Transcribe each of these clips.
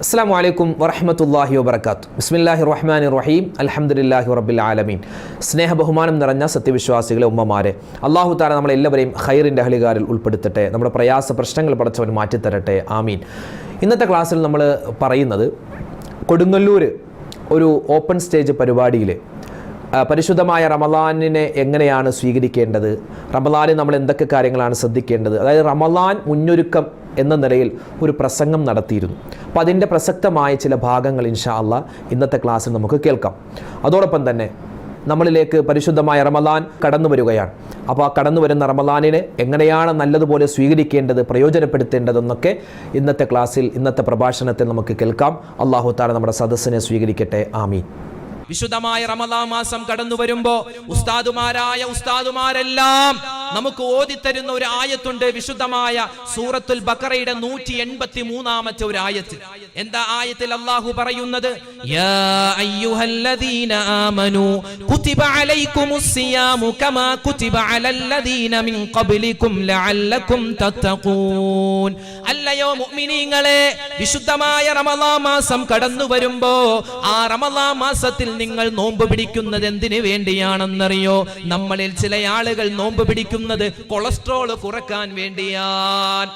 അസ്സലാമു അലൈക്കും വറഹ്മത്തുള്ളാഹി വബറകാതുഹു. ബിസ്മില്ലാഹിർ റഹ്മാനിർ റഹീം. അൽഹംദുലില്ലാഹി റബ്ബിൽ ആലമീൻ. സ്നേഹ ബഹുമാനം നിറഞ്ഞ സത്യവിശ്വാസികളെ, ഉമ്മമാരെ, അല്ലാഹു തആല നമ്മളെല്ലാവരെയും ഖൈറിൻ്റെ അഹ്ലുകാരിൽ ഉൾപ്പെടുത്തട്ടെ. നമ്മുടെ പ്രയാസ പ്രശ്നങ്ങൾ പടച്ചവൻ മാറ്റിത്തരട്ടെ. ആമീൻ. ഇന്നത്തെ ക്ലാസ്സിൽ നമ്മൾ പറയുന്നത് കൊടുങ്ങല്ലൂർ ഒരു ഓപ്പൺ സ്റ്റേജ് പരിപാടിയിൽ പരിശുദ്ധമായ റമളാനിനെ എങ്ങനെയാണ് സ്വീകരിക്കേണ്ടത്, റമളാനിൽ നമ്മൾ എന്തൊക്കെ കാര്യങ്ങളാണ് ശ്രദ്ധിക്കേണ്ടത്, അതായത് റമളാൻ മുന്നൊരുക്കം എന്ന നിലയിൽ ഒരു പ്രസംഗം നടത്തിയിരുന്നു. അപ്പോൾ അതിൻ്റെ പ്രസക്തമായ ചില ഭാഗങ്ങൾ ഇൻഷാ അല്ലാഹ് ഇന്നത്തെ ക്ലാസ്സിൽ നമുക്ക് കേൾക്കാം. അതോടൊപ്പം തന്നെ നമ്മളിലേക്ക് പരിശുദ്ധമായ റമളാൻ കടന്നു വരികയാണ്. അപ്പോൾ ആ കടന്നു വരുന്ന റമളാനിനെ എങ്ങനെയാണ് നല്ലതുപോലെ സ്വീകരിക്കേണ്ടത്, പ്രയോജനപ്പെടുത്തേണ്ടതെന്നൊക്കെ ഇന്നത്തെ ക്ലാസ്സിൽ, ഇന്നത്തെ പ്രഭാഷണത്തിൽ നമുക്ക് കേൾക്കാം. അല്ലാഹു തആല നമ്മുടെ സദസ്സിനെ സ്വീകരിക്കട്ടെ. ആമീൻ. വിശുദ്ധമായ റമളാൻ മാസം കടന്നു വരുമ്പോ ഉസ്താദുമാരെല്ലാം നമുക്ക് ഓതിത്തരുന്ന ഒരു ആയത്തുണ്ട്. വിശുദ്ധമായ സൂറത്തുൽ ബഖറയുടെ 183-ാമത്തെ ഒരു ആയത്ത്. എന്താ ആയത്തിൽ അല്ലാഹു പറയുന്നത്? യാ അയ്യുഹല്ലദീന ആമനൂ കുതിബ അലൈക്കുമുസ് സിയാമു കമാ കുതിബ അലല്ലദീന മിൻ ഖബ്ലികും ലഅല്ലകും തത്തഖൂൻ. അല്ലയോ മുഅ്മിനീങ്ങളെ, വിശുദ്ധമായ റമളാൻ മാസം കടന്നു വരുമ്പോ ആ റമളാൻ മാസത്തിൽ നിങ്ങൾ നോമ്പ് പിടിക്കുന്നത് എന്തിനു വേണ്ടിയാണെന്നറിയോ? നമ്മളിൽ ചില ആളുകൾ നോമ്പ് പിടിക്കുന്നത് കൊളസ്ട്രോൾ കുറക്കാൻ വേണ്ടിയാണ്.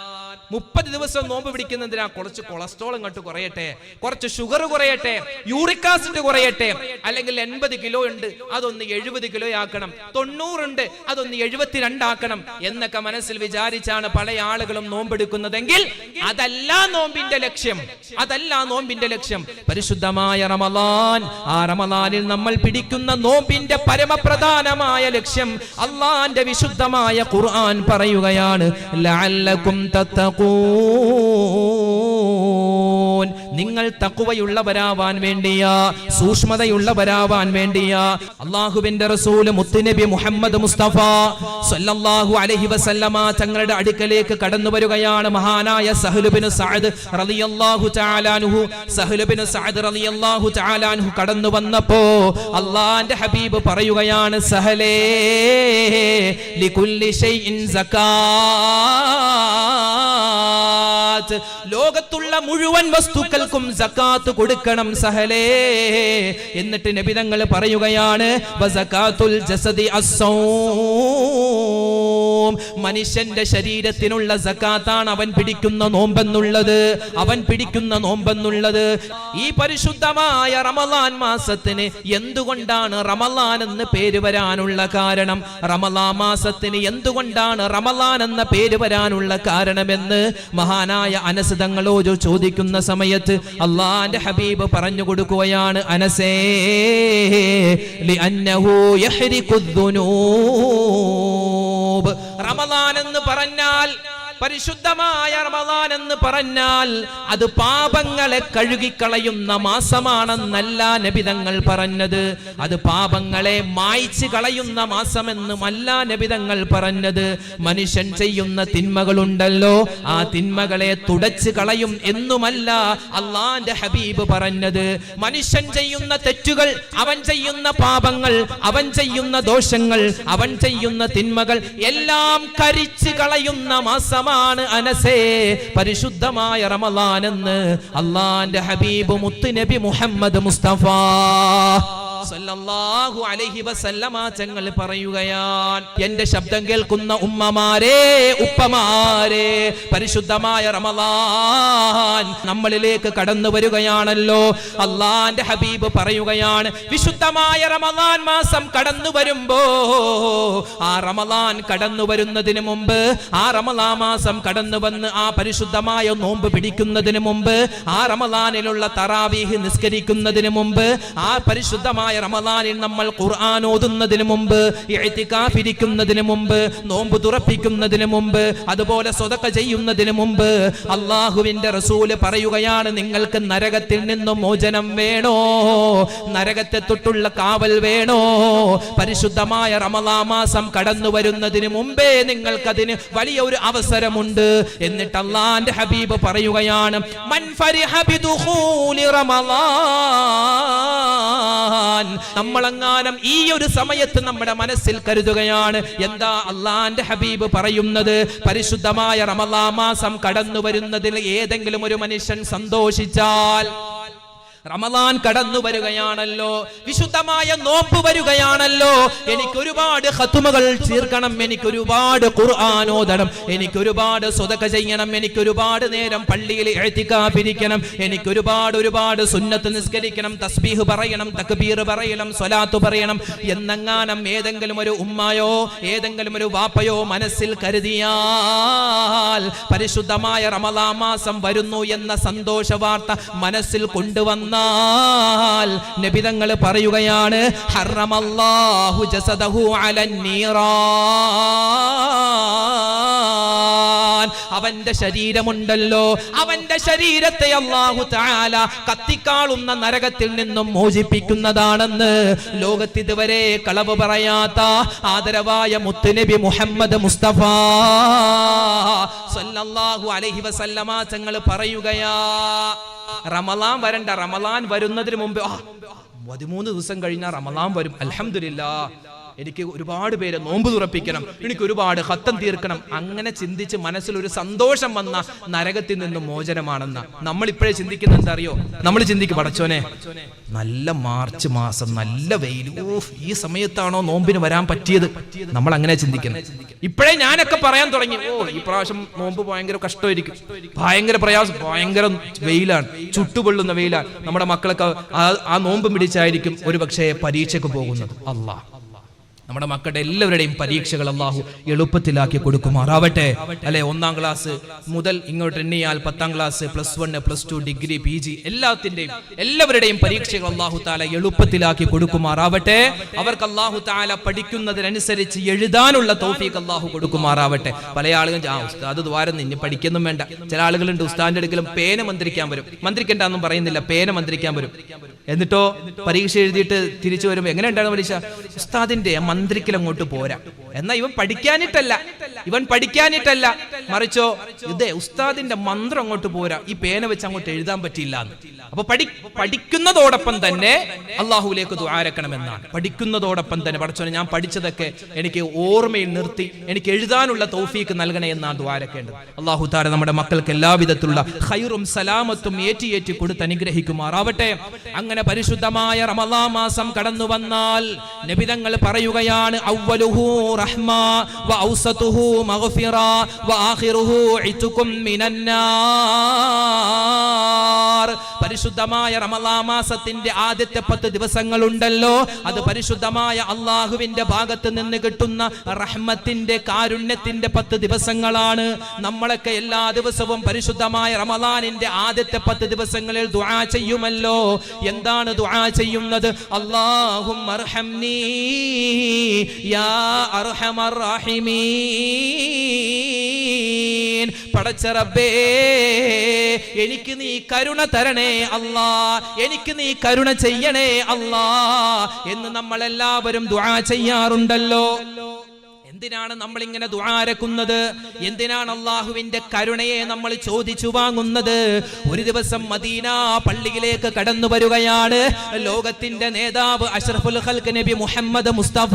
30 ദിവസം നോമ്പ് പിടിക്കുന്നതിനാ കുറച്ച് കൊളസ്ട്രോൾ ഇങ്ങോട്ട് കുറയട്ടെ, കുറച്ച് ഷുഗർ കുറയട്ടെ, യൂറിക് ആസിഡ് കുറയട്ടെ, അല്ലെങ്കിൽ 80 കിലോ ഉണ്ട് അതൊന്ന് 70 കിലോ ആക്കണം, 90 ഉണ്ട് അതൊന്ന് 72 ആക്കണം എന്നൊക്കെ മനസ്സിൽ വിചാരിച്ചാണ് പല ആളുകളും നോമ്പെടുക്കുന്നതെങ്കിൽ അതല്ല നോമ്പിന്റെ ലക്ഷ്യം, അതല്ല നോമ്പിന്റെ ലക്ഷ്യം. പരിശുദ്ധമായ റമളാൻ, ആ റമളാനിൽ നമ്മൾ പിടിക്കുന്ന നോമ്പിന്റെ പരമപ്രധാനമായ ലക്ഷ്യം അല്ലാഹുവിന്റെ വിശുദ്ധമായ ഖുർആൻ പറയുകയാണ്, ലഅല്ലകും തത്തഖൂൻ. നിങ്ങൾ തഖ്വയുള്ളവരാവാൻ വേണ്ടിയാ, സൂക്ഷ്മതയുള്ളവരാവാൻ വേണ്ടിയാ അല്ലാഹുവിന്റെ റസൂൽ മുത്തുനബി മുഹമ്മദ് മുസ്തഫ സല്ലല്ലാഹു അലൈഹി വസല്ലമ തങ്ങളുടെ അടുക്കലേക്ക് കടന്നു വരികയാണ്. മഹാനായ സഹ്ൽ ബിൻ സഅദ് റളിയല്ലാഹു തആല അൻഹു, സഹ്ൽ ബിൻ സഅദ് റളിയല്ലാഹു തആല അൻഹു കടന്നു വന്നപ്പോ അല്ലാഹുവിന്റെ ഹബീബ് പറയുകയാണ്, സഹലേ ലികുല്ലി ഷൈഇൻ സകാത്ത്, ലോകത്തുള്ള മുഴുവൻ വസ്തുക്കൾക്കും സകാത്ത് കൊടുക്കണം സഹലേ. എന്നിട്ട് നബി തങ്ങൾ പറയുകയാണ്, വസകാത്തുൽ ജസദി അസ്സൗം, മനുഷ്യന്റെ ശരീരത്തിനുള്ള സകാത്താണ് അവൻ പിടിക്കുന്ന നോമ്പെന്നുള്ളത്, അവൻ പിടിക്കുന്ന നോമ്പെന്നുള്ളത്. ഈ പരിശുദ്ധമായ റമളാൻ മാസത്തിന് എന്തുകൊണ്ടാണ് റമളാൻ എന്ന് പേര് വരാനുള്ള കാരണം, റമളാൻ മാസത്തിന് എന്തുകൊണ്ടാണ് റമളാൻ എന്ന പേര് വരാനുള്ള കാരണമെന്ന് മഹാനായ അനസ് തങ്ങളോട് ചോദിക്കുന്ന സമയത്ത് അല്ലാഹുവിന്റെ ഹബീബ് പറഞ്ഞു കൊടുക്കുകയാണ്, അനസേ ലിഅന്നഹു യഹ്രിഖുദ്ദുനൂബ്. റമളാൻ എന്ന് പറഞ്ഞാൽ, പരിശുദ്ധമായ റമളാൻ എന്ന് പറഞ്ഞാൽ അത് പാപങ്ങളെ കഴുകിക്കളയുന്ന മാസമാണെന്നല്ല നബിതങ്ങൾ പറഞ്ഞത്, അത് പാപങ്ങളെ മായ്ച്ചു കളയുന്ന മാസമെന്നുമല്ല നബിതങ്ങൾ പറഞ്ഞത്. മനുഷ്യൻ ചെയ്യുന്ന തിന്മകളുണ്ടല്ലോ, ആ തിന്മകളെ തുടച്ചു കളയും എന്നുമല്ല അല്ലാഹുവിന്റെ ഹബീബ് പറഞ്ഞത്. മനുഷ്യൻ ചെയ്യുന്ന തെറ്റുകൾ, അവൻ ചെയ്യുന്ന പാപങ്ങൾ, അവൻ ചെയ്യുന്ന ദോഷങ്ങൾ, അവൻ ചെയ്യുന്ന തിന്മകൾ എല്ലാം കരിച്ചു കളയുന്ന മാസമാണ് അനസേ പരിശുദ്ധമായ റമളാൻ എന്ന് അല്ലാഹുവിന്റെ ഹബീബ് മുത്തുനബി മുഹമ്മദ് മുസ്തഫ സല്ലല്ലാഹു അലൈഹി വസല്ലമ തങ്ങൾ പറയുകയാണ്, എന്റെ ശബ്ദം കേൾക്കുന്ന ഉമ്മമാരെ, ഉപ്പമാരെ, പരിശുദ്ധമായ റമളാൻ നമ്മളിലേക്ക് കടന്നു വരികയാണല്ലോ. അല്ലാഹുവിന്റെ ഹബീബ് പറയുകയാണ്, വിശുദ്ധമായ റമളാൻ മാസം കടന്നു വരുമ്പോ, ആ റമളാൻ കടന്നു വരുന്നതിന് മുമ്പ്, ആ റമളാൻ മാസം കടന്നു വന്ന് ആ പരിശുദ്ധമായ നോമ്പ് പിടിക്കുന്നതിന് മുമ്പ്, ആ റമളാനിലുള്ള തറാവീഹ് നിസ്കരിക്കുന്നതിന് മുമ്പ്, ആ പരിശുദ്ധമായ റമളാനിൽ നമ്മൾ ഖുർആൻ ഓതുന്നതിന് മുമ്പ്, ഇഅ്തികാഫ് ഇരിക്കുന്നതിന് മുമ്പ്, നോമ്പ് തുറപ്പിക്കുന്നതിന് മുമ്പ്, അതുപോലെ സ്വതക്ക ചെയ്യുന്നതിന് മുമ്പ് അല്ലാഹുവിന്റെ റസൂല് പറയുകയാണ്, നിങ്ങൾക്ക് നരകത്തിൽ നിന്നും മോചനം വേണോ, നരകത്തെ തൊട്ടുള്ള കാവൽ വേണോ, പരിശുദ്ധമായ റമളാൻ മാസം കടന്നു വരുന്നതിന് മുമ്പേ നിങ്ങൾക്കതിന് വലിയ ഒരു അവസരമുണ്ട്. എന്നിട്ട് അല്ലാഹുവിന്റെ ഹബീബ് പറയുകയാണ്, മൻ ഫരിഹ ബിദുഖൂലി റമളാൻ നമ്മളെങ്ങാനും ഈ ഒരു സമയത്ത് നമ്മുടെ മനസ്സിൽ കരുതുകയാണ്, എന്താ അള്ളാന്റെ ഹബീബ് പറയുന്നത്, പരിശുദ്ധമായ റമളാൻ മാസം കടന്നു വരുന്നതിൽ ഏതെങ്കിലും ഒരു മനുഷ്യൻ സന്തോഷിച്ചാൽ, റമളാൻ കടന്നു വരികയാണല്ലോ, വിശുദ്ധമായ നോമ്പ് വരികയാണല്ലോ, എനിക്ക് ഒരുപാട് ഖത്മുകൾ തീർക്കണം, എനിക്ക് ഒരുപാട് ഖുർആൻ ഓതണം, എനിക്ക് ഒരുപാട് സ്വതക്ക ചെയ്യണം, എനിക്ക് ഒരുപാട് നേരം പള്ളിയിൽ ഇഅ്തികാഫ് ഇരിക്കണം, എനിക്ക് ഒരുപാട് സുന്നത്ത് നിസ്കരിക്കണം, തസ്ബീഹ് പറയണം, തക്ബീർ പറയണം, സ്വലാത്ത് പറയണം എന്നെങ്ങാനും ഏതെങ്കിലും ഒരു ഉമ്മയോ ഏതെങ്കിലും ഒരു വാപ്പയോ മനസ്സിൽ കരുതിയാൽ, പരിശുദ്ധമായ റമളാൻ മാസം വരുന്നു എന്ന സന്തോഷ വാർത്ത മനസ്സിൽ കൊണ്ടുവന്ന നബി തങ്ങൾ പറയുകയാണ്, ഹറമല്ലാഹു ജസദഹു അലൻ നീറാൻ, അവന്റെ ശരീരമുണ്ടല്ലോ, അവന്റെ ശരീരത്തെ അല്ലാഹു തആല കത്തിക്കാളുന്ന നരകത്തിൽ നിന്നും മോചിപ്പിക്കുന്നതാണെന്ന് ലോകത്ത് ഇതുവരെ കളവ് പറയാത്ത ആദരവായ മുത്തുനബി മുഹമ്മദ് മുസ്തഫ സല്ലല്ലാഹു അലൈഹി വസല്ലമ തങ്ങൾ പറയുകയാ. റമളാൻ വരണ്ട, റമളാൻ വരുന്നതിന് മുമ്പ് 13 ദിവസം കഴിഞ്ഞാൽ റമളാൻ വരും, അൽഹംദുലില്ലാഹ് എനിക്ക് ഒരുപാട് പേരെ നോമ്പ് തുറപ്പിക്കണം, എനിക്ക് ഒരുപാട് ഖത്തം തീർക്കണം, അങ്ങനെ ചിന്തിച്ച് മനസ്സിൽ ഒരു സന്തോഷം വന്ന നരകത്തിൽ നിന്ന് മോചനമാണെന്ന നമ്മൾ ഇപ്പോഴേ ചിന്തിക്കുന്നത് എന്താ അറിയോ? നമ്മൾ ചിന്തിക്കും, പടച്ചോനെ നല്ല മാർച്ച് മാസം നല്ല വെയിൽ, ഈ സമയത്താണോ നോമ്പിന് വരാൻ പറ്റിയത്, നമ്മൾ അങ്ങനെ ചിന്തിക്കുന്നത്. ഇപ്പോഴേ ഞാനൊക്കെ പറയാൻ തുടങ്ങി, ഈ പ്രാവശ്യം നോമ്പ് ഭയങ്കര കഷ്ടമായിരിക്കും, ഭയങ്കര പ്രയാസം, ഭയങ്കര വെയിലാണ്, ചുട്ടുപൊള്ളുന്ന വെയിലാണ്, നമ്മുടെ മക്കളൊക്കെ ആ നോമ്പ് പിടിച്ചായിരിക്കും ഒരു പക്ഷേ പരീക്ഷയ്ക്ക് പോകുന്നത്. അല്ലാഹ് നമ്മുടെ മക്കളുടെ എല്ലാവരുടെയും പരീക്ഷകൾ അല്ലാഹു എളുപ്പത്തിലാക്കി കൊടുക്കുമാറാവട്ടെ. അല്ലെ, 1ാം ക്ലാസ് മുതൽ ഇങ്ങോട്ട് എണ്ണിയാൽ 10ാം ക്ലാസ്, +1, +2, ഡിഗ്രി, PG എല്ലാവരുടെയും പരീക്ഷകൾ അല്ലാഹു തആല എളുപ്പത്തിലാക്കി കൊടുക്കുമാറാവട്ടെ. അവർക്ക് അല്ലാഹു തആല പഠിക്കുന്നതിനനുസരിച്ച് എഴുതാനുള്ള തൗഫീഖ് അല്ലാഹു കൊടുക്കുമാറാവട്ടെ. പല ആളുകളും ഉസ്താദ് ദ്വാരം ഇനി പഠിക്കൊന്നും വേണ്ട. ചില ആളുകളുണ്ട് ഉസ്താദിന്റെ അടുക്കലും പേന മന്ത്രിക്കാൻ വരും, മന്ത്രിക്കണ്ടെന്നും പറയുന്നില്ല, പേന മന്ത്രിക്കാൻ വരും. എന്നിട്ടോ പരീക്ഷ എഴുതിയിട്ട് തിരിച്ചു വരുമ്പോ എങ്ങനെ ഉണ്ടാകുന്ന പരീക്ഷ, ഉസ്താദിന്റെ മന്ത്രിക്കൽ അങ്ങോട്ട് പോരാ. എന്നാ ഇവൻ പഠിക്കാനിട്ടല്ല, മറിച്ചോ ഇതേ ഉസ്താദിന്റെ മന്ത്രം അങ്ങോട്ട് പോരാ, ഈ പേന വെച്ച് അങ്ങോട്ട് എഴുതാൻ പറ്റില്ല. അപ്പൊ പഠിക്കുന്നതോടൊപ്പം തന്നെ അള്ളാഹുവിലേക്ക് ദുആരക്കണമെന്നാണ്. പഠിക്കുന്നതോടൊപ്പം തന്നെ പടച്ചോനെ ഞാൻ പഠിച്ചതൊക്കെ എനിക്ക് ഓർമ്മയിൽ നിർത്തി എനിക്ക് എഴുതാനുള്ള തൗഫീക്ക് നൽകണേ എന്നാണ് ദുആരക്കേണ്ടത്. അള്ളാഹു തആല നമ്മുടെ മക്കൾക്ക് എല്ലാവിധത്തിലുള്ള ഖൈറും സലാമത്തും ഏറ്റി കൊടുത്ത് അനുഗ്രഹിക്കുമാറാവട്ടെ. അങ്ങനെ പരിശുദ്ധമായ റമളാൻ മാസം കടന്നു വന്നാൽ നബി തങ്ങൾ പറയുകയാണ്, അവ്വലുഹു റഹ്മ വ ഔസതുഹു മഗ്ഫിറ വ ആഖിറുഹു ഇത്കും മിനന്നാർ. പരിശുദ്ധമായ റമളാൻ മാസത്തിന്റെ ആദ്യത്തെ 10 ദിവസങ്ങളുണ്ടല്ലോ, അത് പരിശുദ്ധമായ അള്ളാഹുവിന്റെ ഭാഗത്ത് നിന്ന് കിട്ടുന്ന റഹ്മത്തിന്റെ കാരുണ്യത്തിന്റെ 10 ദിവസങ്ങളാണ്. നമ്മളൊക്കെ എല്ലാ ദിവസവും പരിശുദ്ധമായ റമളാനിന്റെ ആദ്യത്തെ 10 ദിവസങ്ങളിൽ ദുആ ചെയ്യുമല്ലോ. എന്താണ് ദുആ ചെയ്യുന്നത്? അല്ലാഹുമ്മ അർഹംനി യാ അർഹമർ റഹീമീൻ. പടച്ച റബ്ബേ, എനിക്ക് നീ കരുണ തരണേ അല്ലാ, എനിക്ക് നീ കരുണ ചെയ്യണേ അല്ലാ എന്ന് നമ്മളെല്ലാവരും ദുആ ചെയ്യാറുണ്ടല്ലോ. എന്തിനാണ് നമ്മൾ ഇങ്ങനെ ദുആരക്കുന്നത്? എന്തിനാണ് അള്ളാഹുവിന്റെ കരുണയെ നമ്മൾ ചോദിച്ചു വാങ്ങുന്നത്? ഒരു ദിവസം മദീന പള്ളിയിലേക്ക് കടന്നു വരികയാണ് ലോകത്തിന്റെ നേതാവ് അഷ്റഫുൽ ഖൽഖ് നബി മുഹമ്മദ് മുസ്തഫ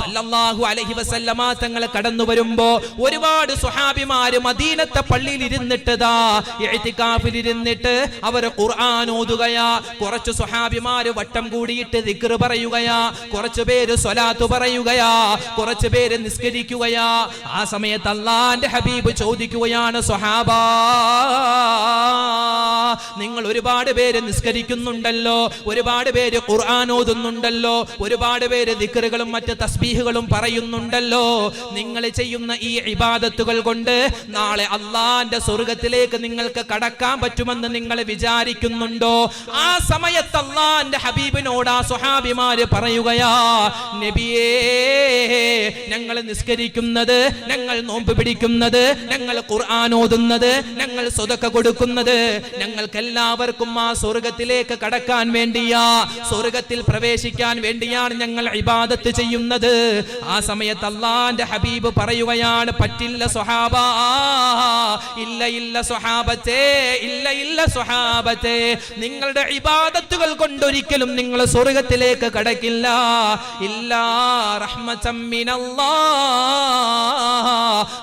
സല്ലല്ലാഹു അലൈഹി വസല്ലമ തങ്ങൾ കടന്നു വരുമ്പോ ഒരുപാട് സ്വഹാബിമാര് മദീനത്തെ പള്ളിയിൽ ഇരുന്നിട്ടതാ ഇഅ്തികാഫിൽ ഇരുന്നിട്ട് അവർ ഖുർആൻ ഓതുകയാ. കുറച്ച് സ്വഹാബിമാര് വട്ടം കൂടിയിട്ട് ദിക്ർ പറയുകയാ, കുറച്ചു പേര് സ്വലാത്ത് പറയുകയാ, കുറച്ചു പേര് നിസ്കരിക്കുകയാ. ആ സമയത്ത് അല്ലാഹുവിന്റെ ഹബീബ് ചോദിക്കുകയാണ്, സ്വഹാബാ നിങ്ങൾ ഒരുപാട് പേര് നിസ്കരിക്കുന്നുണ്ടല്ലോ, ഒരുപാട് പേര് ഖുർആൻ ഓതുന്നുണ്ടല്ലോ, ഒരുപാട് പേര് ദിക്റുകളും മറ്റ് തസ്ബീഹുകളും പറയുന്നുണ്ടല്ലോ, നിങ്ങൾ ചെയ്യുന്ന ഈ ഇബാദത്തുകൾ കൊണ്ട് നാളെ അല്ലാഹുവിന്റെ സ്വർഗ്ഗത്തിലേക്ക് നിങ്ങൾക്ക് കടക്കാൻ പറ്റുമെന്ന് നിങ്ങൾ വിചാരിക്കുന്നുണ്ടോ? ആ സമയത്ത് അല്ലാഹുവിന്റെ ഹബീബിനോട് ആ സ്വഹാബിമാര് പറയുകയാ, നബിയേ ഞങ്ങൾ ഞങ്ങൾ നിസ്കരിക്കുന്നത്, ഞങ്ങൾ നോമ്പ് പിടിക്കുന്നത്, ഞങ്ങൾ ഖുർആൻ ഓതുന്നത്, ഞങ്ങൾ സ്വതക്ക കൊടുക്കുന്നത് ഞങ്ങൾക്കെല്ലാവർക്കും ആ സ്വർഗത്തിലേക്ക് കടക്കാൻ വേണ്ടിയാ, സ്വർഗത്തിൽ പ്രവേശിക്കാൻ വേണ്ടിയാണ് ഞങ്ങൾ ഇബാദത്ത് ചെയ്യുന്നത്. ആ സമയത്ത് അല്ലാഹുവിന്റെ ഹബീബ് പറയുകയാണ്, പറ്റില്ല സ്വഹാബ, ഇല്ല ഇല്ല സ്വഹാബത്തെ, ഇല്ല ഇല്ല സ്വഹാബത്തെ, നിങ്ങളുടെ ഇബാദത്തുകൾ കൊണ്ടൊരിക്കലും നിങ്ങൾ സ്വർഗത്തിലേക്ക് കടക്കില്ല. ഇല്ലാ റഹ്മതൻ മിനല്ലാഹ്,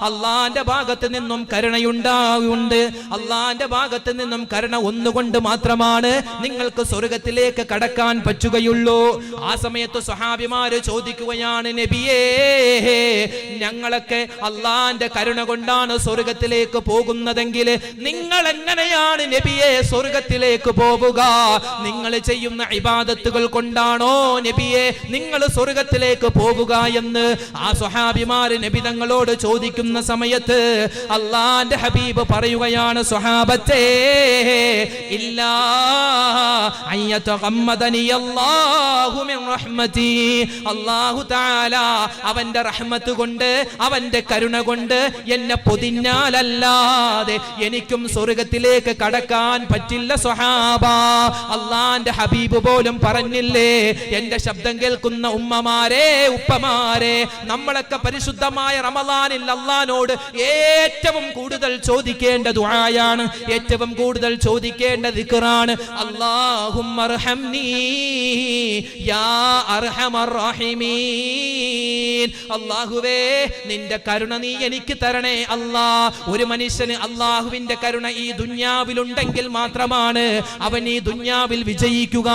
അല്ലാഹുവിന്റെ ഭാഗത്ത് നിന്നും കരുണയുണ്ടാവുണ്ട്. അല്ലാഹുവിന്റെ ഭാഗത്ത് നിന്നും കരുണ ഒന്നുകൊണ്ട് മാത്രമാണ് നിങ്ങൾക്ക് സ്വർഗത്തിലേക്ക് കടക്കാൻ പറ്റുകയുള്ളൂ. ആ സമയത്ത് സ്വഹാബിമാര് ചോദിക്കുകയാണ്, നബിയേ, ഞങ്ങളൊക്കെ അല്ലാഹുവിന്റെ കരുണ കൊണ്ടാണ് സ്വർഗത്തിലേക്ക് പോകുന്നതെങ്കിൽ നിങ്ങൾ എങ്ങനെയാണ് നബിയെ സ്വർഗത്തിലേക്ക് പോവുക? നിങ്ങൾ ചെയ്യുന്ന ഇബാദത്തുകൾ കൊണ്ടാണോ നബിയെ നിങ്ങൾ സ്വർഗത്തിലേക്ക് പോവുക എന്ന് ആ സ്വഹാബിമാര് നബി തങ്ങളോട് ചോദിക്കുന്ന സമയത്ത് അല്ലാഹുവിന്റെ ഹബീബ് പറയുകയാണ്, സ്വഹാബത്തെ, ഇല്ലാ അയ്യതഗമ്മദനി അല്ലാഹു മിൻ റഹ്മതി, അല്ലാഹു തആല അവന്റെ റഹ്മത്ത് കൊണ്ട്, അവന്റെ കരുണ കൊണ്ട് എന്നെ പൊതിഞ്ഞാലല്ലാതെ എനിക്കും സ്വർഗത്തിലേക്ക് കടക്കാൻ പറ്റില്ല സ്വഹാബ. അല്ലാഹുവിന്റെ ഹബീബ് പോലും പറഞ്ഞില്ലേ, എന്റെ ശബ്ദം കേൾക്കുന്ന ഉമ്മമാരെ, ഉപ്പമാരെ, നമ്മളൊക്കെ പരിശുദ്ധമായ റമളാനിൽ അല്ലാഹുവിനോട് ഏറ്റവും കൂടുതൽ ചോദിക്കേണ്ട ദുആയാണ്, ഏറ്റവും കൂടുതൽ ചോദിക്കേണ്ട ദിക്റാണ്, അല്ലാഹുമ്മർഹംനി യാ അർഹമർ റഹീമീൻ. അല്ലാഹുവേ, നിന്റെ കരുണ നീ എനിക്ക് തരണേ അല്ലാ. ഒരു മനുഷ്യന് അല്ലാഹുവിന്റെ കരുണ ഈ ദുനിയാവിലുണ്ടെങ്കിൽ മാത്രമാണ് അവൻ ഈ ദുനിയാവിൽ വിജയിക്കുക.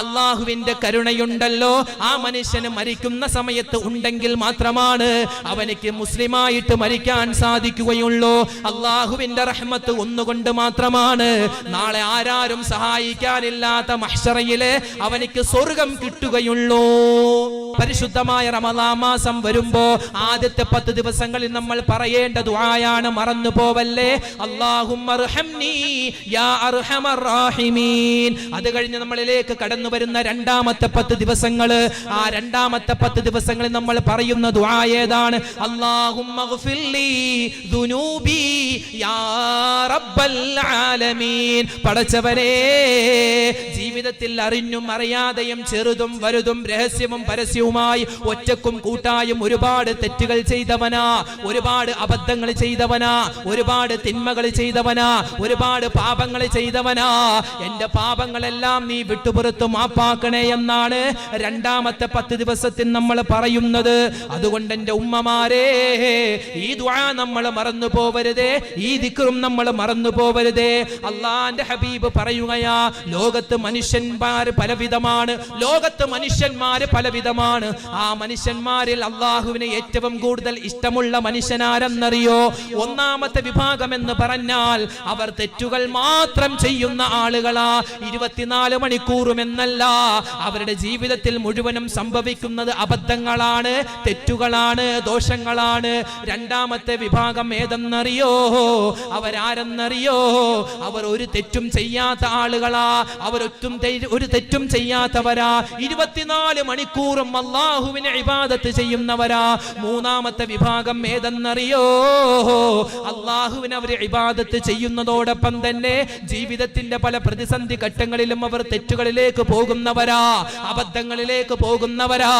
അല്ലാഹുവിന്റെ കരുണയുണ്ടല്ലോ ആ മനുഷ്യന് മരിക്കുന്ന സമയത്ത് ഉണ്ടെങ്കിൽ മാത്രമാണ് അവനിക്ക് മുസ്ലിമായിട്ട് മരിക്കാൻ സാധിക്കുകയുള്ളൂ. അല്ലാഹുവിന്റെ റഹ്മത്ത് ഒന്നുകൊണ്ട് മാത്രമാണ് നാളെ ആരാരും സഹായിക്കാനില്ലാത്ത മഹ്ശറയിലെ അവനിക്ക് സ്വർഗം കിട്ടുകയുള്ളൂ. പരിശുദ്ധമായ റമളാൻ മാസം വരുമ്പോ ആദ്യത്തെ 10 ദിവസങ്ങളിൽ നമ്മൾ പറയേണ്ട ദുആയാണ്, മറന്നു പോവല്ലേ, അല്ലാഹുമ്മർഹംനി യാ അർഹമർ റഹീമീൻ. അത് കഴിഞ്ഞ് നമ്മളിലേക്ക് കടന്നു വരുന്ന രണ്ടാമത്തെ 10 ദിവസങ്ങള്, ആ രണ്ടാമത്തെ 10 ദിവസങ്ങളിൽ നമ്മൾ പറയുന്ന ദുആ ഏതാണ്? അല്ലാഹുമ്മഗ്ഫിർലി ദുനൂബി യാ റബ്ബൽ ആലമീൻ. പടച്ചവനേ, ജീവിതത്തിൽ അറിഞ്ഞും അറിയാതെയും ചെറുതും വലുതും രഹസ്യവും പരസ്യവുമായി ഒറ്റക്കും കൂട്ടായും ഒരുപാട് തെറ്റുകൾ ചെയ്തവനാ, ഒരുപാട് അബദ്ധങ്ങൾ ചെയ്തവനാ, ഒരുപാട് തിന്മകൾ ചെയ്തവനാ, ഒരുപാട് പാപങ്ങൾ ചെയ്തവനാ. എന്റെ പാപങ്ങളെല്ലാം നീ വിട്ടുപുറത്ത് മാപ്പാക്കണേ എന്നാണ് രണ്ടാമത്തെ 10 ദിവസത്തിൽ നമ്മൾ പറയുന്നത്. അതുകൊണ്ട് എന്റെ ഉമ്മമാരെ, ഈ ദുആ നമ്മൾ മറന്നു പോവരുതേ, ഈ ദിക്റും നമ്മൾ മറന്നു പോവരുതേ. അല്ലാഹുവിന്റെ ഹബീബ് പറയുകയാ, ലോകത്ത് മനുഷ്യന്മാർ പലവിധമാണ്, ലോകത്ത് മനുഷ്യന്മാർ പലവിധമാണ്. ആ മനുഷ്യന്മാരിൽ അല്ലാഹുവിന് ഏറ്റവും കൂടുതൽ ഇഷ്ടമുള്ള മനുഷ്യനാരെന്നറിയോ? ഒന്നാമത്തെ വിഭാഗം എന്ന് പറഞ്ഞാൽ അവർ തെറ്റുകൾ മാത്രം ചെയ്യുന്ന ആളുകളാ. 24 മണിക്കൂറും എന്നല്ല, അവരുടെ ജീവിതത്തിൽ മുഴുവനും സംഭവിക്കുന്നത് അബദ്ധങ്ങളാണ്, തെറ്റുകളാണ്, ദോഷങ്ങളാണ്. രണ്ടാമത്തെ വിഭാഗം ഏതെന്നറിയോ? അവരാരെന്നറിയോ? അവർ ഒരു തെറ്റും ചെയ്യാത്ത ആളുകളാ, ഒരു തെറ്റും ചെയ്യാത്തവരാ, 24 മണിക്കൂറും അല്ലാഹുവിനെ ഇബാദത്ത് ചെയ്യുന്നവരാ. മൂന്നാമത്തെ വിഭാഗം ഏതെന്നറിയോ? അല്ലാഹുവിനെ അവർ ഇബാദത്ത് ചെയ്യുന്നതോടൊപ്പം തന്നെ ജീവിതത്തിന്റെ പല പ്രതിസന്ധി ഘട്ടങ്ങളിലും അവർ തെറ്റുകളിലേക്ക് പോകുന്നവരാ, അബദ്ധങ്ങളിലേക്ക് പോകുന്നവരാ.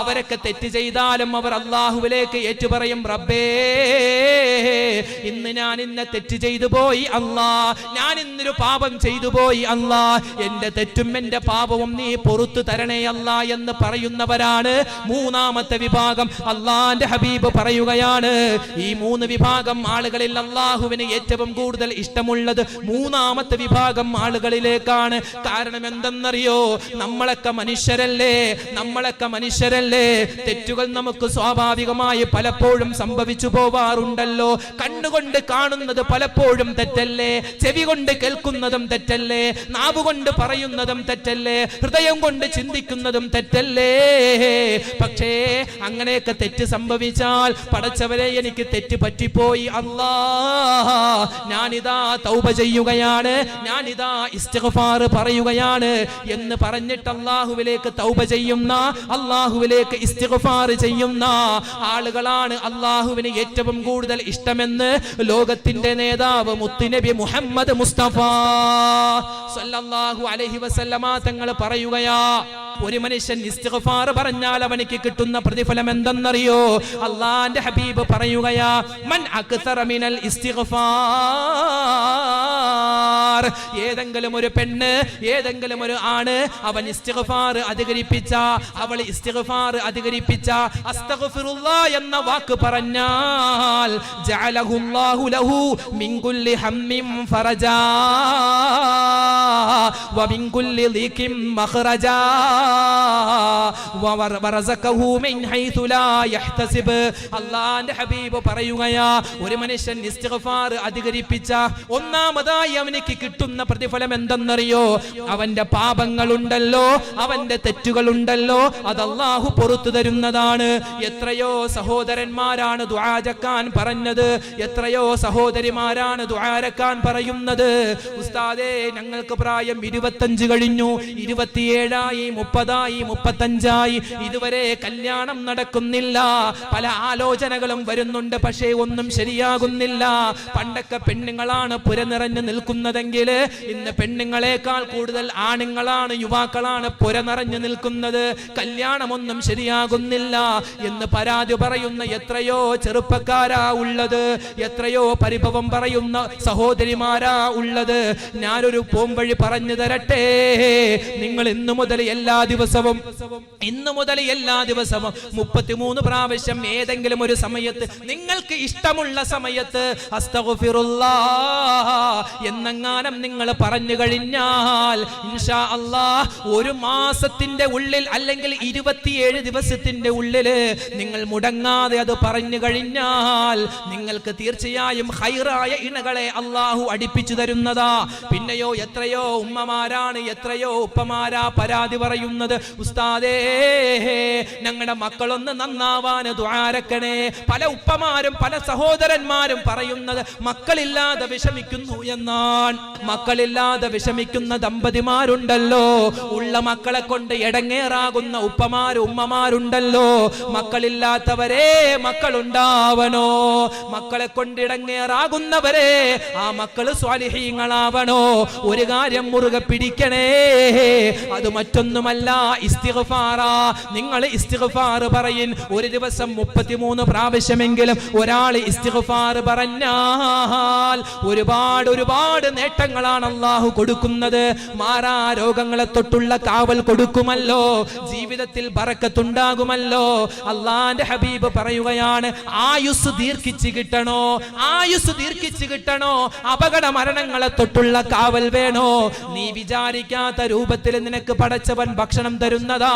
അവരൊക്കെ തെറ്റ് ചെയ്താലും അവർ അല്ലാഹുവിലേക്ക് ഏറ്റുപറയും, റബ്ബേ, ഇന്ന് ഞാൻ തെറ്റ് ചെയ്തു പോയി അല്ലാ, ഞാൻ ഇന്നൊരു പാപം ചെയ്തു പോയി അല്ലാ, എന്റെ തെറ്റും എന്റെ പാപവും നീ പൊറുത്തു തരണേ അല്ലാ എന്ന് പറയുന്നവരാണ് മൂന്നാമത്തെ വിഭാഗം. അല്ലാഹുവിന്റെ ഹബീബ് പറയുകയാണ്, ഈ 3 വിഭാഗം ആളുകളിൽ അല്ലാഹുവിന് ഏറ്റവും കൂടുതൽ ഇഷ്ടമുള്ളത് മൂന്നാമത്തെ വിഭാഗം ആളുകളിലേക്കാണ്. കാരണം എന്തെന്നറിയോ? നമ്മളൊക്കെ മനുഷ്യരല്ലേ, തെറ്റുകൾ നമുക്ക് സ്വാഭാവികമായി പലപ്പോഴും സംഭവിച്ചു പോവാറുണ്ടല്ലോ. കണ്ണുകൊണ്ട് കാണുന്നത് പലപ്പോഴും തെറ്റല്ലേ, ചെവി കൊണ്ട് കേൾക്കുന്നതും തെറ്റല്ലേ, നാവ് കൊണ്ട് പറയുന്നതും തെറ്റല്ലേ, ഹൃദയം കൊണ്ട് ചിന്തിക്കുന്നതും തെറ്റല്ലേ? പക്ഷേ അങ്ങനെയൊക്കെ തെറ്റ് സംഭവിച്ചാൽ പടച്ചവരെ എനിക്ക് തെറ്റ് പറ്റിപ്പോയി അല്ലാ, ഞാനിതാ തൗബ ചെയ്യുകയാണ്, ഞാനിതാ ഇസ്തിഗ്ഫാർ പറയുകയാണ് എന്ന് പറഞ്ഞിട്ട് അല്ലാഹുവിലേക്ക് തൗബ ചെയ്യുന്ന, അല്ലാഹുവിലേക്ക് ഇസ്തിഗ്ഫാർ ചെയ്യുന്ന ആളുകളാണ് അല്ലാഹുവിന് ഏറ്റവും കൂടുതൽ ഇഷ്ടമെന്ന് ലോകത്തിന്റെ നേതാവ് മുത്തുനബി മുഹമ്മദ് മുസ്തഫ സല്ലല്ലാഹു അലൈഹി വസല്ലമ തങ്ങൾ പറയുകയാ, ഒരു മനുഷ്യൻ ഇസ്തിഗ്ഫാർ പറഞ്ഞാൽ അവനിക്ക് കിട്ടുന്ന പ്രതിഫലം എന്തെന്നറിയോ? അല്ലാഹുവിന്റെ ഹബീബ് പറയുകയാ, മൻ അക്സറ മിനൽ ഇസ്തിഗ്ഫാർ, ഏതെങ്കിലും ഒരു പെണ്ണ്, ഏതെങ്കിലും ഒരു ആണ് അവൻ ഇസ്തിഗ്ഫാർ അധികരിപ്പിച്ച, അവൾ ഇസ്തിഗ്ഫാർ അധികരിപ്പിച്ച, അസ്തഗ്ഫിറുല്ലാഹ് എന്ന വാക്ക് പറഞ്ഞാൽ ജഅലഹുല്ലാഹു ലഹു മിൻ കുല്ലി ഹമ്മിൻ ഫറജാ വമിൻ കുല്ലി ദീകിൻ മഖ്റജാ വറസഖഹു മിൻ ഹൈതു ലാ യഹ്തസിബ്. അല്ലാഹുവിന്റെ ഹബീബ് പറയുകയാ, ഒരു മനുഷ്യൻ ഇസ്തിഗ്ഫാർ അധികരിപ്പിച്ച ഒന്നാമതായി അവനിക്ക് കിട്ടുന്ന പ്രതിഫലം എന്തെന്നറിയോ? അവന്റെ പാപങ്ങളുണ്ടല്ലോ, അവന്റെ തെറ്റുകളുണ്ടല്ലോ, അത് അല്ലാഹു പുറത്തു തരുന്നതാണ്. എത്രയോ സഹോദരന്മാരാണ് ദുആരക്കാൻ പറഞ്ഞത്, എത്രയോ സഹോദരിമാരാണ് ദുആരക്കാൻ പറയുന്നത്. ഉസ്താദേ, ഞങ്ങൾക്ക് പ്രായം 25 കഴിഞ്ഞു, 27ആയി, 30ആയി, 35ആയി, ഇതുവരെ കല്യാണം നടക്കുന്നില്ല. പല ആലോചനകളും വരുന്നുണ്ട്, പക്ഷേ ഒന്നും ശരിയാകുന്നില്ല. പണ്ടൊക്കെ പെണ്ണുങ്ങളാണ് പുര നിറഞ്ഞു നിൽക്കുന്നതെങ്കിൽ ഇന്ന് പെണ്ണുങ്ങളെക്കാൾ കൂടുതൽ ആണുങ്ങളാണ്, യുവാക്കളാണ് പുര നിറഞ്ഞു നിൽക്കുന്നത്. കല്യാണമൊന്നും ശരിയാകുന്നില്ല എന്ന് പരാതി പറയുന്ന എത്രയോ ചെറുപ്പക്കാരാ ഉള്ളത്, എത്രയോ പരിഭവം പറയുന്ന സഹോദരിമാരാ ഉള്ളത്. ഞാനൊരു പോംവഴി പറഞ്ഞു തരട്ടെ. നിങ്ങൾ ഇന്നു മുതൽ എല്ലാ ദിവസവും 33 പ്രാവശ്യം ഏതെങ്കിലും ഒരു സമയത്ത്, നിങ്ങൾക്ക് ഇഷ്ടമുള്ള സമയത്ത് അസ്തഗ്ഫിറുല്ലാഹ് എന്നെങ്ങാനും നിങ്ങൾ പറഞ്ഞു കഴിഞ്ഞാൽ ഇൻഷാ അല്ലാഹ് ഒരു മാസത്തിന്റെ ഉള്ളിൽ അല്ലെങ്കിൽ 27 ദിവസത്തിന്റെ ഉള്ളിൽ നിങ്ങൾ മുടങ്ങാതെ അത് പറഞ്ഞു കഴിഞ്ഞാൽ നിങ്ങൾക്ക് തീർച്ചയായും ഖൈറായ ഇണകളെ അല്ലാഹു അടുപ്പിച്ചു തരുന്നതാ. പിന്നെയോ എത്രയോ ഉമ്മമാരാണ്, എത്രയോ ഉപ്പമാരാ പരാതി പറയുന്നത്, ഉസ്താദേ ഞങ്ങളുടെ മക്കളൊന്ന് നന്നാവാൻ ദുആരക്കണേ. പല ഉപ്പമാരും പല സഹോദരന്മാരും പറയുന്നത് മക്കളില്ലാതെ വിഷമിക്കുന്നു എന്നാണ്. മക്കളില്ലാതെ വിഷമിക്കുന്ന ദമ്പതിമാരുണ്ടല്ലോ, ഉള്ള മക്കളെ കൊണ്ട് എടങ്ങേറാകുന്ന ഉപ്പമാരും ഉമ്മമാരുണ്ടല്ലോ. മക്കളില്ലാത്തവരെ മക്കളുണ്ടാവണോ, മക്കളെ കൊണ്ട് ഇടങ്ങേറാകുന്നവരെ ആ മക്കള് സ്വാലിഹീങ്ങളാവണോ. ഒരു കാര്യം മുറുകെ പിടിക്കണേ, അത് മറ്റൊന്നുമല്ല, ഇസ്തിഗ്ഫാറാ. നിങ്ങൾ ഇസ്തിഗ്ഫാർ പറയിൻ. ഒരു ദിവസം 33 പ്രാവശ്യമെങ്കിലും ഒരാൾ ഇസ്തിഗ്ഫാർ പറഞ്ഞാൽ ഒരുപാട് നേട്ടങ്ങളാണ് അല്ലാഹു കൊടുക്കുന്നത്. മാറാ രോഗങ്ങളെ തൊട്ടുള്ള കാവൽ കൊടുക്കുമല്ലോ, ജീവിതത്തിൽ ബറക്കത്തുണ്ടാകുമല്ലോ. അല്ലാഹുവിന്റെ ഹബീബ് പറയുകയാണ്, ആയുസ് ദീർഘിച്ച് കിട്ടണോ, ആയുസ് ദീർഘിച്ച് കിട്ടണോ, അപകട മരണങ്ങളെ തൊട്ടുള്ള കാവൽ വേണോ? നീ വിചാരിക്കാത്ത രൂപത്തിൽ നിനക്ക് പടച്ചവൻ ഭക്ഷണം തരുന്നതാ.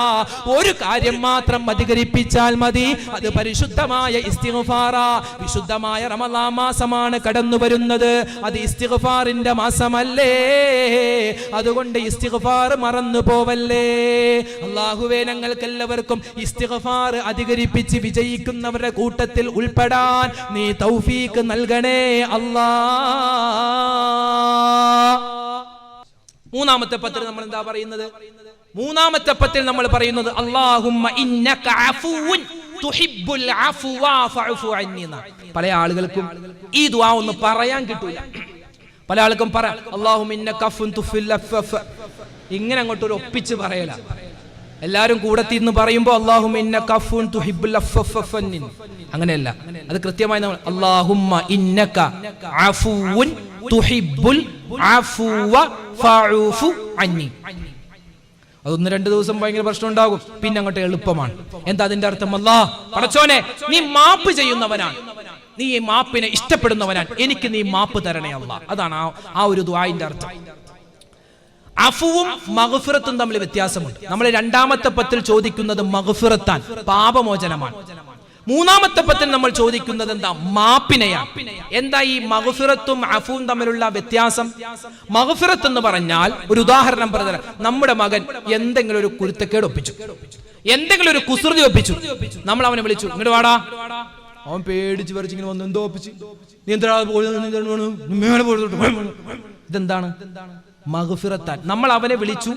ഒരു കാര്യം മാത്രം അധികരിപ്പിച്ചാൽ മതി, അത് പരിശുദ്ധമായ ഇസ്തിഗ്ഫാറാ. വിശുദ്ധമായ റമളാൻ മാസമാണ് കടന്നു വരുന്നത്, അത് ഇസ്തിഗ്ഫാറിന്റെ മാസമല്ലേ? അതുകൊണ്ട് ഇസ്തിഗ്ഫാർ മറന്നു പോവല്ലേ. അല്ലാഹുവേ, ഞങ്ങൾക്ക് എല്ലാവർക്കും ഇസ്തിഗ്ഫാർ അധികരിപ്പിച്ച് വിജയിക്കുന്നവരുടെ കൂട്ടത്തിൽ ഉൾപ്പെടാൻ നീ തൗഫീഖ് നൽകണേ അല്ലാ. മൂന്നാമത്തെ പത്തിൽ നമ്മൾ എന്താ പറയുന്നത്? മൂന്നാമത്തെ പത്തിൽ നമ്മൾ പറയുന്നത് അല്ലാഹുമ്മ ഇന്നക അഫൂൻ തുഹിബ്ബുൽ അഫ്വ ഫഅഫു അന്നി. പല ആളുകൾക്കും ഈ ദുആ ഒന്ന് പറയാൻ കിട്ടൂല. പല ആൾക്കും പറ അല്ലാഹുമ്മ ഇന്നക അഫൂൻ തുഹിബ്ബുൽ അഫ്വ, ഇങ്ങനെ അങ്ങോട്ട് ഒരു ഒപ്പിച്ച് പറയല. എല്ലാവരും കൂടെ തിന്ന് പറയുമ്പോൾ അല്ലാഹുമ്മ ഇന്നക അഫൂൻ തുഹിബ്ബുൽ അഫ്വ അന്നി, അങ്ങനെയല്ല. അത് കൃത്യമായി നമ്മൾ അല്ലാഹുമ്മ ഇന്നക അഫൂൻ തുഹിബ്ബുൽ അഫ്വ ഫഅഫു അന്നി. അത് 1-2 ദിവസം ഭയങ്കര പ്രശ്നം ഉണ്ടാകും, പിന്നെ അങ്ങോട്ട് എളുപ്പമാണ്. എന്താ അതിന്റെ അർത്ഥം? അല്ലാഹ് പടച്ചോനെ, നീ മാപ്പ് ചെയ്യുന്നവനാണ്, നീ ഈ മാപ്പിനെ ഇഷ്ടപ്പെടുന്നവനാണ്, എനിക്ക് നീ മാപ്പ് തരണേ അല്ലാഹ്. അതാണ് ആ ഒരു ദുആഇന്റെ അർത്ഥം. അഫുവും മഗ്ഫിറത്തും തമ്മിൽ വ്യത്യാസമുണ്ട്. നമ്മൾ രണ്ടാമത്തെ പത്തിൽ ചോദിക്കുന്നത് മഗ്ഫിറത്താൻ, പാപമോചനമാണ്. മൂന്നാമത്തെ പത്തിൽ നമ്മൾ ചോദിക്കുന്നത് എന്താ? മാപ്പിനെയാണ്. എന്താ ഈ മഗ്ഫിറത്തും അഫുവും തമ്മിലുള്ള വ്യത്യാസം? മഗ്ഫിറത്ത് എന്ന് പറഞ്ഞാൽ, ഒരു ഉദാഹരണം പറഞ്ഞാൽ, നമ്മുടെ മകൻ എന്തെങ്കിലും ഒരു കുരുത്തക്കേട് ഒപ്പിച്ചു, എന്തെങ്കിലും ഒരു കുസൃതി ഒപ്പിച്ചു, നമ്മൾ അവനെ വിളിച്ചു, ഇങ്ങോട്ട് വാടാ. അവൻ പേടിച്ച് പറിച്ച് ഇങ്ങനെ വന്നു, എന്തോ ഒപ്പിച്ച്, നീ എന്താ ഇതെന്താണ്? മഗ്ഫിറത്താൻ. നമ്മൾ അവനെ വിളിച്ചു,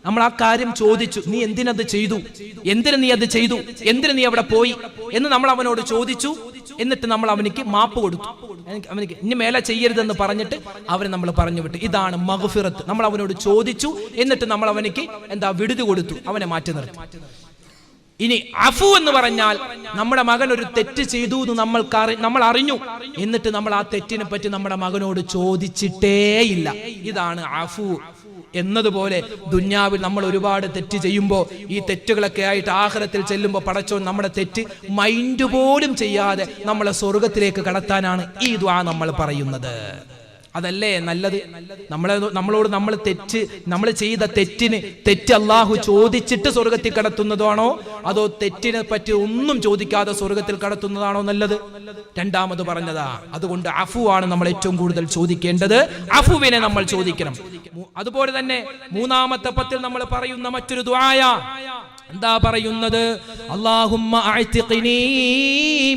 നമ്മൾ ആ കാര്യം ചോദിച്ചു, നീ എന്തിനത് ചെയ്തു, എന്തിനു നീ അത് ചെയ്തു, എന്തിനു നീ അവിടെ പോയി എന്ന് നമ്മൾ അവനോട് ചോദിച്ചു. എന്നിട്ട് നമ്മൾ അവനിക്ക് മാപ്പ് കൊടുത്തു, അവനിക്ക് ഇനി മേലെ ചെയ്യരുതെന്ന് പറഞ്ഞിട്ട് അവനെ നമ്മൾ പറഞ്ഞു വിട്ടു. ഇതാണ് മഗ്ഫിറത്ത്. നമ്മൾ അവനോട് ചോദിച്ചു, എന്നിട്ട് നമ്മൾ അവനിക്ക് എന്താ വിടുതി കൊടുത്തു, അവനെ മാറ്റി നിർത്തി. ഇനി അഫു എന്ന് പറഞ്ഞാൽ, നമ്മുടെ മകൻ ഒരു തെറ്റ് ചെയ്തു എന്ന് നമ്മൾ അറിഞ്ഞു, എന്നിട്ട് നമ്മൾ ആ തെറ്റിനെ പറ്റി നമ്മുടെ മകനോട് ചോദിച്ചിട്ടേയില്ല. ഇതാണ് അഫു. എന്നതുപോലെ ദുന്യാവിൽ നമ്മൾ ഒരുപാട് തെറ്റ് ചെയ്യുമ്പോൾ, ഈ തെറ്റുകളൊക്കെ ആയിട്ട് ആഖിറത്തിൽ ചെല്ലുമ്പോൾ പടച്ചോൻ നമ്മുടെ തെറ്റ് മൈൻഡ് പോലും ചെയ്യാതെ നമ്മളെ സ്വർഗത്തിലേക്ക് കടത്താനാണ് ഈ ദുആ നമ്മൾ പറയുന്നത്. അതല്ലേ നല്ലത്? നമ്മളോട് നമ്മൾ ചെയ്ത തെറ്റ് അള്ളാഹു ചോദിച്ചിട്ട് സ്വർഗത്തിൽ കടത്തുന്നതാണോ, അതോ തെറ്റിനെ പറ്റി ഒന്നും ചോദിക്കാതെ സ്വർഗത്തിൽ കടത്തുന്നതാണോ നല്ലത്? രണ്ടാമത് പറഞ്ഞതാ. അതുകൊണ്ട് അഫു ആണ് നമ്മൾ ഏറ്റവും കൂടുതൽ ചോദിക്കേണ്ടത്. അഫുവിനെ നമ്മൾ ചോദിക്കണം. അതുപോലെ തന്നെ മൂന്നാമത്തെ പത്തിൽ നമ്മൾ പറയുന്ന മറ്റൊരു ദുആയ എന്താ പറയുന്നത്? അല്ലാഹുമ്മ അഅ്തിഖ്നീ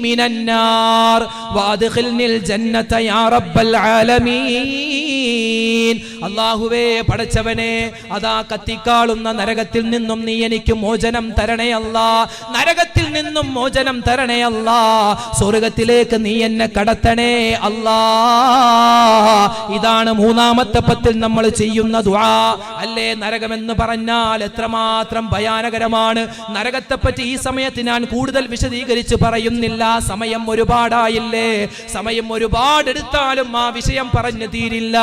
മിനന്നാർ വഅദ്ഖിൽനിൽ ജന്നത യാ റബ്ബൽ ആലമീൻ. അല്ലാഹുവേ, പടച്ചവനെ, അതാ കത്തിക്കാളുന്ന നരകത്തിൽ നിന്നും നീ എനിക്ക് മോചനം തരണേ അല്ലാ, നരകത്തിൽ നിന്നും മോചനം തരണേ അല്ലാ, സ്വർഗത്തിലേക്ക് നീ എന്നെ കടത്തണേ അല്ലാ. ഇതാണ് മൂന്നാമത്തെ പത്തിൽ നമ്മൾ ചെയ്യുന്ന ദുആ. അല്ലേ, നരകമെന്ന് പറഞ്ഞാൽ എത്രമാത്രം ഭയാനകരമാണ്. നരകത്തെപ്പറ്റി ഈ സമയത്ത് ഞാൻ കൂടുതൽ വിശദീകരിച്ച് പറയുന്നില്ല, സമയം ഒരുപാടായില്ലേ. സമയം ഒരുപാടെടുത്താലും ആ വിഷയം പറഞ്ഞു തീരില്ല.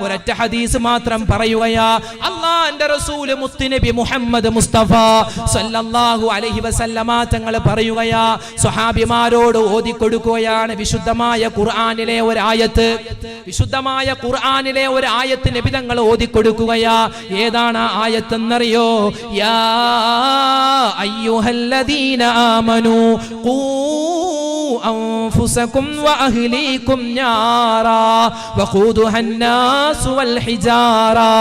ഒരൊറ്റ ഹദീസ് മാത്രം പറയുകയാ. അല്ലാഹുവിന്റെ റസൂൽ മുത്തുനബി മുഹമ്മദ് മുസ്തഫ സല്ലല്ലാഹു അലൈഹി വസല്ലമ തങ്ങൾ പറയുകയാ, സ്വഹാബിമാരോട് ഓതിക്കൊടുക്കുകയാണ് വിശുദ്ധമായ ഖുർആനിലെ ഒരു ആയത്ത്. വിശുദ്ധമായ ഖുർആനിലെ ഒരു ആയത്ത് നബി തങ്ങൾ ഓതിക്കൊടുക്കുകയാ. ഏതാണ് ആ ആയത്ത് എന്നറിയോ? യാ അയ്യുഹല്ലദീന ആമനൂ ഖൂ അൻഫുസകും വഅഹ്ലീകും നാറാ വഖൂദുഹാ അന്നാസു വൽ ഹിജാറാ.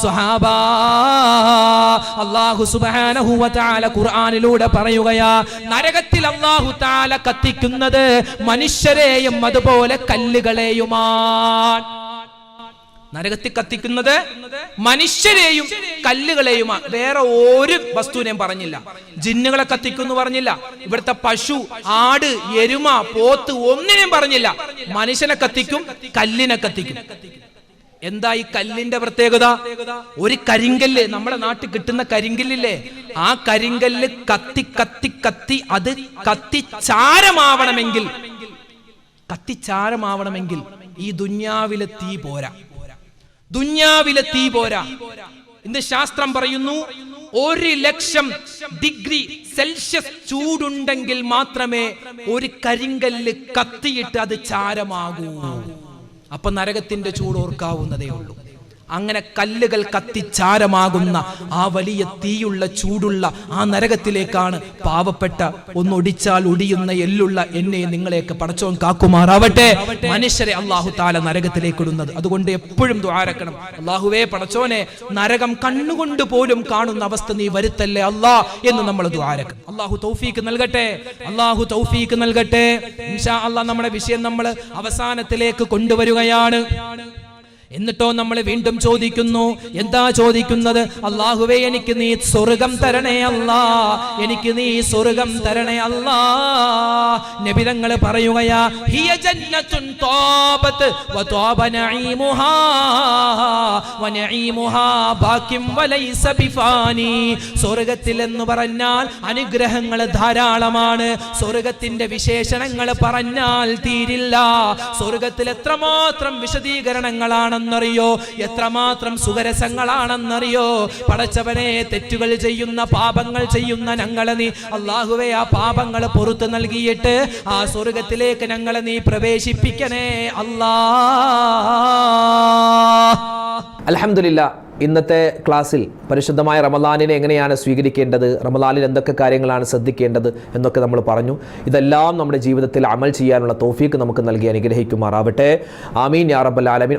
സ്വഹാബാ, അല്ലാഹു സുബ്ഹാനഹു വ തആല ഖുർആനിലൂടെ പറയുകയാ, നരകത്തിൽ അല്ലാഹു തആല കത്തിക്കുന്നത് മനുഷ്യരെയും അതുപോലെ കല്ലുകളെയുമാണ്. നരകത്തിൽ കത്തിക്കുന്നത് മനുഷ്യരെയും കല്ലുകളെയുമാണ്. വേറെ ഒരു വസ്തുവിനെയും പറഞ്ഞില്ല. ജിന്നുകളെ കത്തിക്കുന്നു പറഞ്ഞില്ല. ഇവിടുത്തെ പശു, ആട്, എരുമ, പോത്ത് ഒന്നിനെയും പറഞ്ഞില്ല. മനുഷ്യനെ കത്തിക്കും, കല്ലിനെ കത്തിക്കും. എന്താ ഈ കല്ലിന്റെ പ്രത്യേകത? ഒരു കരിങ്കല്ല്, നമ്മുടെ നാട്ടിൽ കിട്ടുന്ന കരിങ്കല്ലില്ലേ, ആ കരിങ്കല്ല് കത്തി കത്തി കത്തി അത് കത്തിച്ചാരമാവണമെങ്കിൽ ഈ ദുന്യാവിലെ തീ പോരാ. ദുന്യാവിലെ തീ പോരാ. ഇന്ന് ശാസ്ത്രം പറയുന്നു 1,00,000 ഡിഗ്രി സെൽഷ്യസ് ചൂടുണ്ടെങ്കിൽ മാത്രമേ ഒരു കരിങ്കല്ല് കത്തിയിട്ട് അത് ചാരമാകൂ. അപ്പൊ നരകത്തിന്റെ ചൂട് ഓർക്കാവുന്നതേ ഉള്ളൂ. അങ്ങനെ കല്ലുകൾ കത്തിച്ചാരമാകുന്ന ആ വലിയ തീയുള്ള ചൂടുള്ള ആ നരകത്തിലേക്കാണ് പാവപ്പെട്ട ഒന്നൊടിച്ചാൽ ഒടിയുന്ന എല്ലുള്ള എന്നെ നിങ്ങളെയൊക്കെ പടച്ചോൻ കാക്കുമാറാവട്ടെ മനുഷ്യരെ അല്ലാഹു തആല നരകത്തിലേക്ക് ഇടുന്നത്. അതുകൊണ്ട് എപ്പോഴും ദുആരക്കണം, അല്ലാഹുവേ പടച്ചോനെ, നരകം കണ്ണുകൊണ്ട് പോലും കാണുന്ന അവസ്ഥ നീ വരുത്തല്ലേ അല്ലാ എന്ന് നമ്മൾ ദുആരക്കണം. അല്ലാഹു തൗഫീഖ് നൽകട്ടെ, അല്ലാഹു തൗഫീഖ് നൽകട്ടെ. ഇൻഷാ അല്ലാഹ് നമ്മുടെ വിഷയം നമ്മൾ അവസാനത്തിലേക്ക് കൊണ്ടുവരികയാണ്. എന്നിട്ടോ നമ്മൾ വീണ്ടും ചോദിക്കുന്നു. എന്താ ചോദിക്കുന്നത്? അല്ലാഹുവേ, എനിക്ക് നീ സ്വർഗം തരണേ അല്ലാ, എനിക്ക് നീ സ്വർഗം തരണേ അല്ലാ. നബി തങ്ങൾ പറയുകയാ, ഹിയ ജന്നത്തുൻ താബത് വതാബ നഈമുഹാ വനഈമുഹാ ബാകിം വലൈസ ബിഫാനി. സ്വർഗത്തിൽ എന്ന് പറഞ്ഞാൽ അനുഗ്രഹങ്ങൾ ധാരാളമാണ്. സ്വർഗത്തിന്റെ വിശേഷണങ്ങൾ പറഞ്ഞാൽ തീരില്ല. സ്വർഗത്തിൽ എത്രമാത്രം വിശദീകരണങ്ങളാണ് െന്നറിയോ, എത്രമാത്രം സുഖരസങ്ങളാണെന്നറിയോ. പടച്ചവനെ, തെറ്റുകൾ ചെയ്യുന്ന, പാപങ്ങൾ ചെയ്യുന്ന ഞങ്ങളെ നീ അല്ലാഹുവേ ആ പാപങ്ങൾ പുറത്തു നൽകിയിട്ട് ആ സ്വർഗത്തിലേക്ക് ഞങ്ങളെ നീ പ്രവേശിപ്പിക്കണേ അല്ലാ. അൽഹംദുലില്ലാഹ്. ഇന്നത്തെ ക്ലാസ്സിൽ പരിശുദ്ധമായ റമദാനിനെ എങ്ങനെയാണ് സ്വീകരിക്കേണ്ടത്, റമദാനിൽ എന്തൊക്കെ കാര്യങ്ങളാണ് ശ്രദ്ധിക്കേണ്ടത് എന്നൊക്കെ നമ്മൾ പറഞ്ഞു. ഇതെല്ലാം നമ്മുടെ ജീവിതത്തിൽ അമൽ ചെയ്യാനുള്ള തൗഫീക്ക് നമുക്ക് നൽകി അനുഗ്രഹിക്കുമാറാവട്ടെ. ആമീൻ യാ റബ്ബൽ ആലമീൻ.